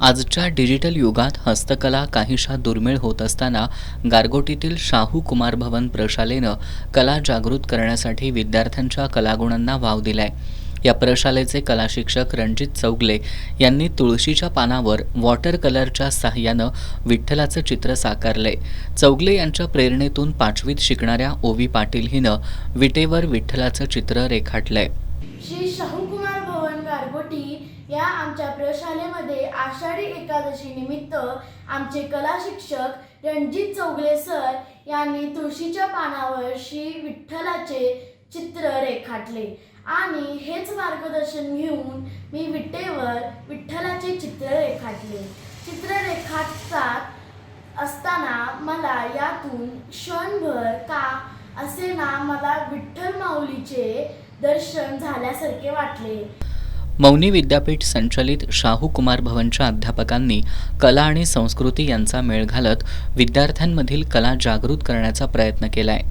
आजच्या डिजिटल युगात हस्तकला काहीशा दुर्मिळ होत असताना गारगोटीतील शाहू कुमार भवन प्रशालेनं कला जागृत करण्यासाठी विद्यार्थ्यांच्या कलागुणांना वाव दिलाय। या प्रशालेचे कला शिक्षक रणजित चौगले यांनी तुळशीच्या पानावर वॉटर कलरच्या सहाय्यानं विठ्ठलाचं चित्र साकारलंय। चौगले यांच्या प्रेरणेतून 5वीत शिकणाऱ्या ओवी पाटील हिनं विटेवर विठ्ठलाचं चित्र रेखाटलंय। श्री शाहू कुमार भवन गारगोटी या आमच्या प्रशालेमध्ये आषाढी एकादशी निमित्त आमचे कला शिक्षक रणजित चौगले सर यांनी तुळशीच्या पानावर श्री विठ्ठलाचे चित्र रेखाटले आणि हेच मार्गदर्शन घेऊन मी विटेवर विठ्ठलाचे चित्र रेखाटले। चित्र रेखाटत असताना मला यातून क्षणभर का असे ना मला विठ्ठल माऊलीचे दर्शन झाल्यासारखे वाटले। मौनी विद्यापीठ संचलित शाहू कुमार भवनच्या अध्यापकांनी कला आणि संस्कृती यांचा मेळ घालत विद्यार्थ्यांमधील कला जागृत करण्याचा प्रयत्न केलाय।